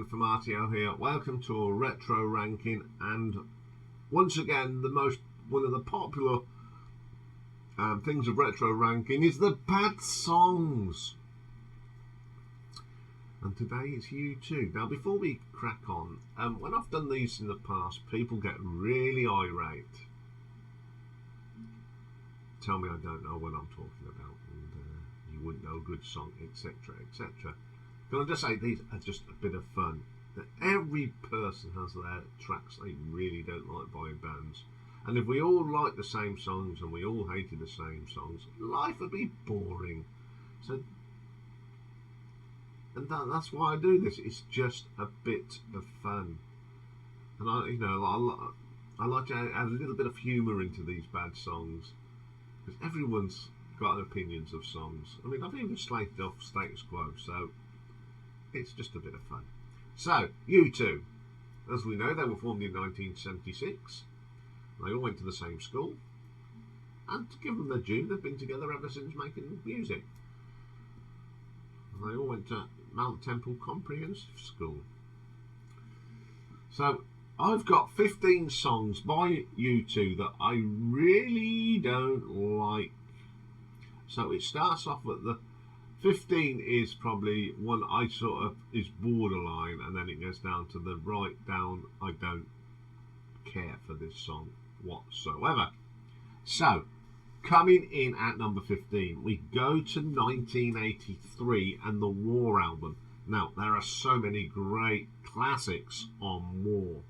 Informatio here. Welcome to a retro ranking, and once again, one of the popular things of retro ranking is the bad songs. And today it's U2. Now, before we crack on, when I've done these in the past, people get really irate. Tell me I don't know what I'm talking about, and you wouldn't know a good song, etc., etc. Can I just say these are just a bit of fun? That every person has their tracks they really don't like by bands, and if we all liked the same songs and we all hated the same songs, life would be boring. So, and that's why I do this. It's just a bit of fun, and I like to add a little bit of humour into these bad songs, because everyone's got opinions of songs. I mean, I've even slated off Status Quo, so it's just a bit of fun. So, U2, as we know, they were formed in 1976. They all went to the same school, and to give them their due, they've been together ever since making music. They all went to Mount Temple Comprehensive School. So, I've got 15 songs by U2 that I really don't like. So it starts off at the 15 is probably one I sort of is borderline, and then it goes down to the right down. I don't care for this song whatsoever. So, coming in at number 15, we go to 1983 and the War album. Now, there are so many great classics on War,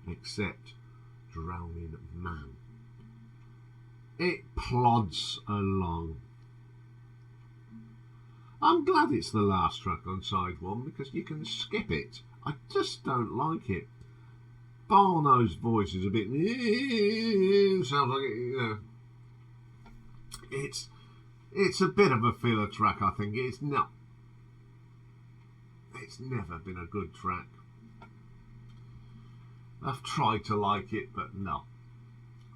except Drowning Man. It plods along. I'm glad it's the last track on side one, because you can skip it. I just don't like it. Bono's voice is a bit sounds like it, it's a bit of a filler track. I think it's never been a good track. I've tried to like it, but no.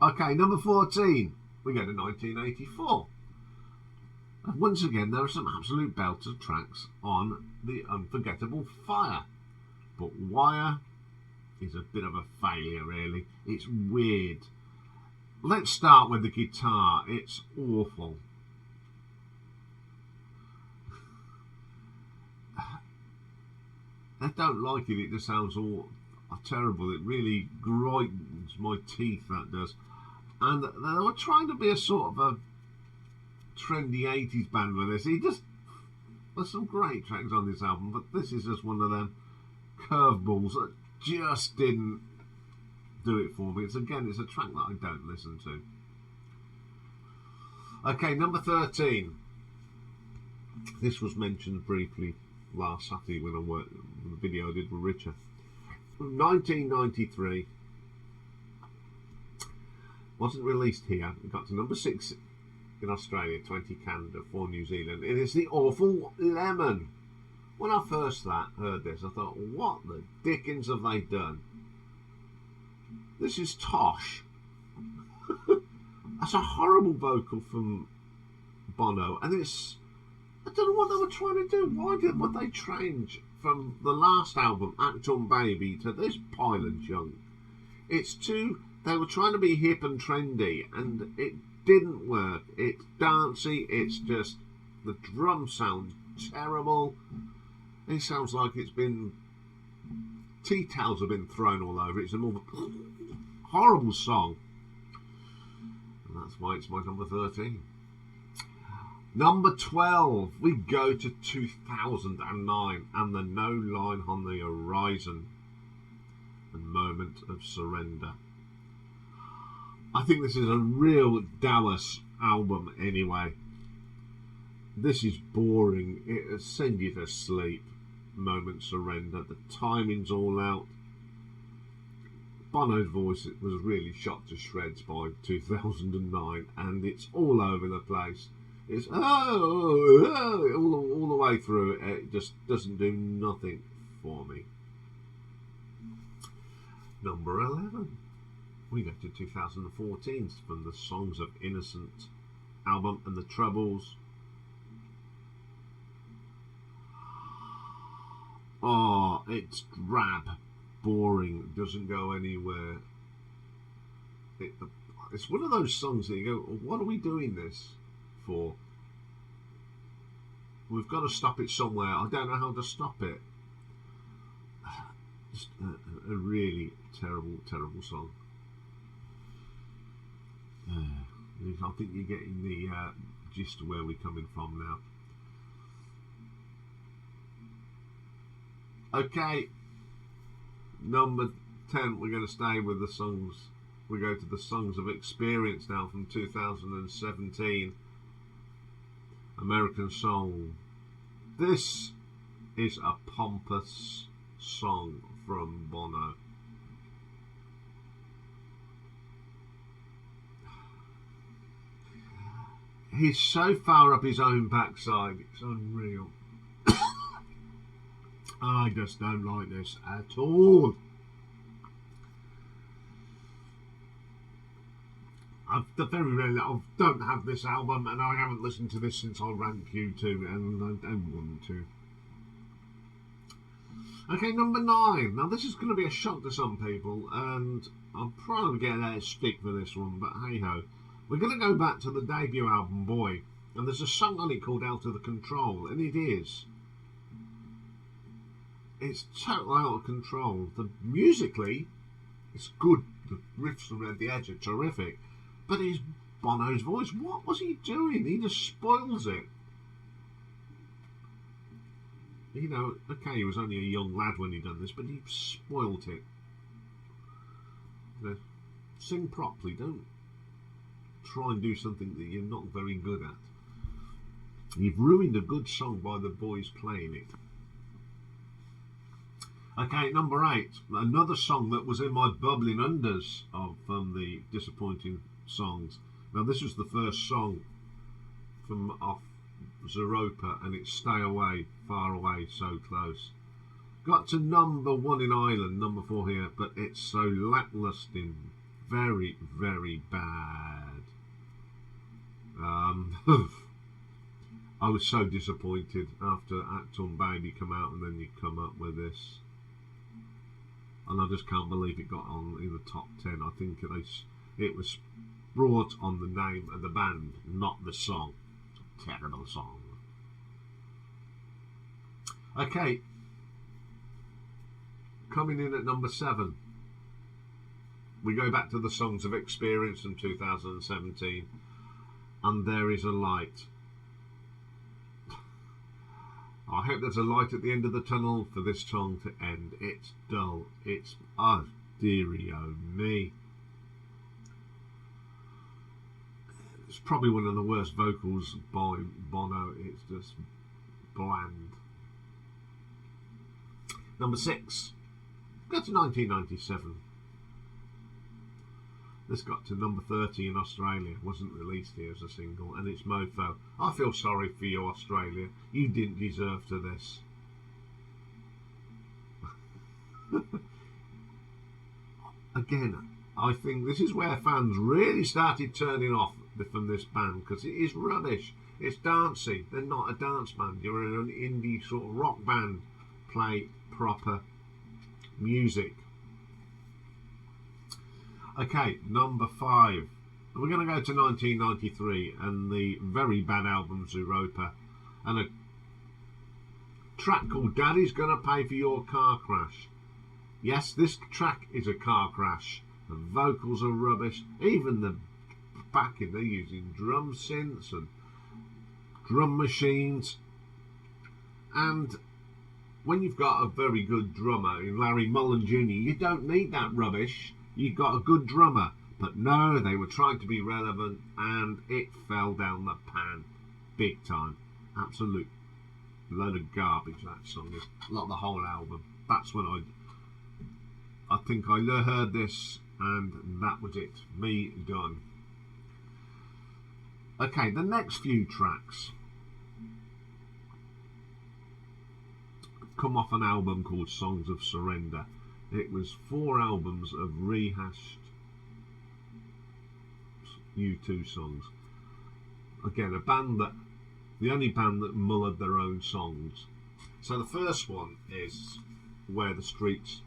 Okay, number 14, we go to 1984. And once again, there are some absolute belter tracks on the Unforgettable Fire. But Wire is a bit of a failure, really. It's weird. Let's start with the guitar. It's awful. I don't like it. It just sounds all terrible. It really grinds my teeth, that does. And they were trying to be a sort of a trendy 80s band with this. There's some great tracks on this album, but this is just one of them curveballs that just didn't do it for me. It's a track that I don't listen to. Okay, number 13. This was mentioned briefly last Saturday when I worked on the video I did with Richard. 1993. Wasn't released here. It got to number 6 in Australia, 20 Canada, 4 New Zealand. It is The Awful Lemon. When I first heard this, I thought, what the dickens have they done? This is Tosh. That's a horrible vocal from Bono, and I don't know what they were trying to do. Why would they change from the last album, Acton Baby, to this pile of junk? They were trying to be hip and trendy, and it didn't work. It's dancey. It's just the drums sound terrible. It sounds like tea towels have been thrown all over it. It's a more horrible song, and that's why it's my number 13. Number 12, we go to 2009 and the No Line on the Horizon, a Moment of Surrender. I think this is a real Dallas album anyway. This is boring. It'll send you to sleep. Moment Surrender. The timing's all out. Bono's voice was really shot to shreds by 2009, and it's all over the place. It's all the way through. It just doesn't do nothing for me. Number 11. We go to 2014 from the Songs of Innocent album and the Troubles. Oh, it's drab, boring, doesn't go anywhere. It, it's one of those songs that you go, what are we doing this for? We've got to stop it somewhere. I don't know how to stop it. Just a really terrible, terrible song. I think you're getting the gist of where we're coming from now. Okay, number 10, we're going to stay with the songs. We go to the Songs of Experience now from 2017. American Song. This is a pompous song from Bono. He's so far up his own backside, it's unreal. I just don't like this at all. I don't have this album, and I haven't listened to this since I ranked Q2, and I don't want to. Okay, number 9. Now this is going to be a shock to some people, and I'm probably getting a stick for this one, but hey ho. We're going to go back to the debut album, Boy, and there's a song on it called Out of the Control, and it is. It's totally out of control. Musically, it's good. The riffs around the edge are terrific. But it's Bono's voice. What was he doing? He just spoils it. You know, okay, he was only a young lad when he done this, but he spoilt it. You know, sing properly. Don't try and do something that you're not very good at. You've ruined a good song by the boys playing it. Okay, number 8. Another song that was in my bubbling unders of the disappointing songs. Now this was the first song from off Zeropa, and it's Stay Away, Far Away, So Close. Got to number 1 in Ireland, number 4 here, but it's so lacklustre, very, very bad. I was so disappointed after Acton Baby come out, and then you come up with this. And I just can't believe it got on in the top 10. I think it was brought on the name of the band, not the song. It's a terrible song. Okay, coming in at number 7, we go back to the Songs of Experience from 2017, and There Is a Light. I hope there's a light at the end of the tunnel for this song to end. It's dull. It's, oh dearie oh me. It's probably one of the worst vocals by Bono. It's just bland. Number 6. Go to 1997. This got to number 30 in Australia. It wasn't released here as a single, and it's Mofo. I feel sorry for you, Australia. You didn't deserve to this. Again, I think this is where fans really started turning off from this band, because it is rubbish. It's dancey. They're not a dance band. You're an indie sort of rock band. Play proper music. Okay, number 5. We're going to go to 1993 and the very bad album Zeropa, and a track called Daddy's Gonna Pay for Your Car Crash. Yes, this track is a car crash. The vocals are rubbish. Even the backing, they're using drum synths and drum machines. And when you've got a very good drummer in Larry Mullen Jr., you don't need that rubbish. You got a good drummer, but no, they were trying to be relevant, and it fell down the pan, big time. Absolute load of garbage that song is. Not the whole album. That's when I think I heard this, and that was it. Me done. Okay, the next few tracks come off an album called Songs of Surrender. It was 4 albums of rehashed U2 songs. Again, the only band that mullered their own songs. So the first one is Where the Streets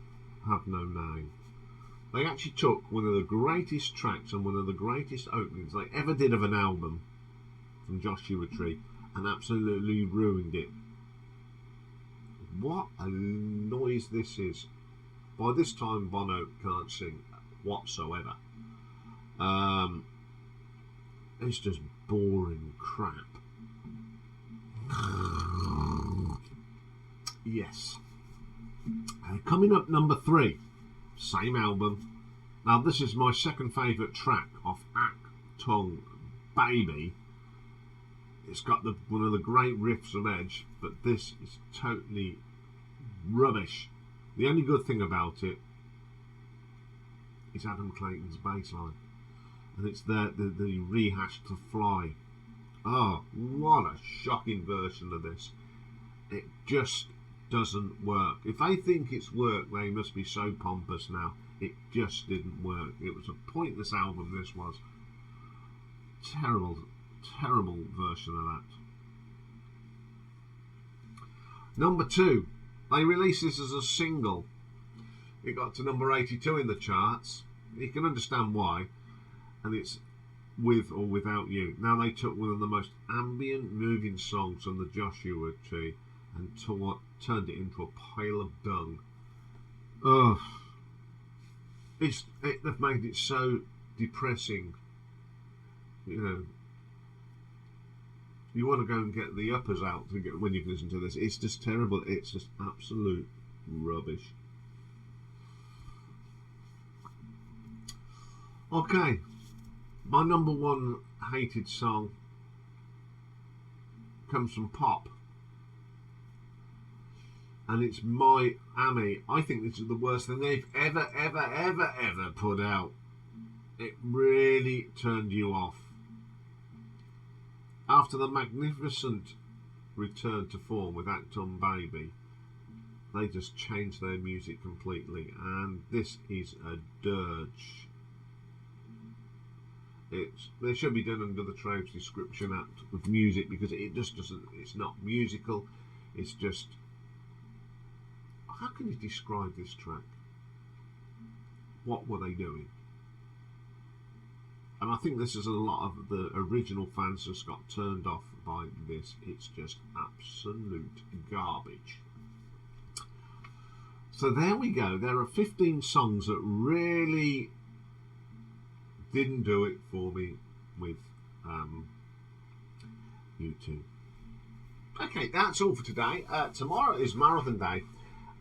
Have No Name. They actually took one of the greatest tracks and one of the greatest openings they ever did of an album from Joshua Tree and absolutely ruined it. What a noise this is. By this time Bono can't sing whatsoever. It's just boring crap. Yes. Coming up number 3, same album. Now this is my second favourite track off Achtung Baby. It's got one of the great riffs of Edge, but this is totally rubbish. The only good thing about it is Adam Clayton's bass line, and it's the rehashed to Fly. Oh, what a shocking version of this. It just doesn't work. If they think it's worked, they must be so pompous now. It just didn't work. It was a pointless album, this was. Terrible, terrible version of that. Number 2, they released this as a single. It got to number 82 in the charts. You can understand why. And it's With or Without You. Now they took one of the most ambient, moving songs on the Joshua Tree and turned it into a pile of dung. Ugh. They've made it so depressing. You know, you want to go and get the uppers out when you listen to this. It's just terrible. It's just absolute rubbish. Okay, my number 1 hated song comes from Pop, and it's Miami. I think this is the worst thing they've ever put out. It really turned you off. After the magnificent return to form with Achtung Baby, they just changed their music completely, and this is a dirge. They should be done under the Trades Description Act of music, because it just doesn't. It's not musical. It's just. How can you describe this track? What were they doing? And I think this is a lot of the original fans just got turned off by this. It's just absolute garbage. So there we go. There are 15 songs that really didn't do it for me with U2. Okay, that's all for today. Tomorrow is Marathon Day,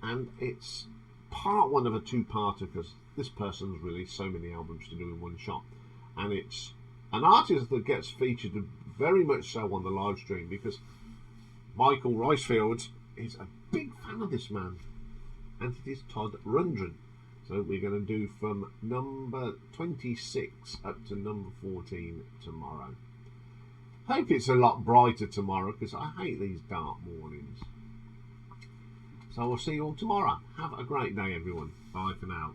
and it's part 1 of a 2-parter, because this person's released so many albums to do in one shot. And it's an artist that gets featured very much so on the live stream, because Michael Ricefield is a big fan of this man, and it is Todd Rundgren. So we're going to do from number 26 up to number 14 tomorrow. Hope it's a lot brighter tomorrow, because I hate these dark mornings. So I'll see you all tomorrow. Have a great day, everyone. Bye for now.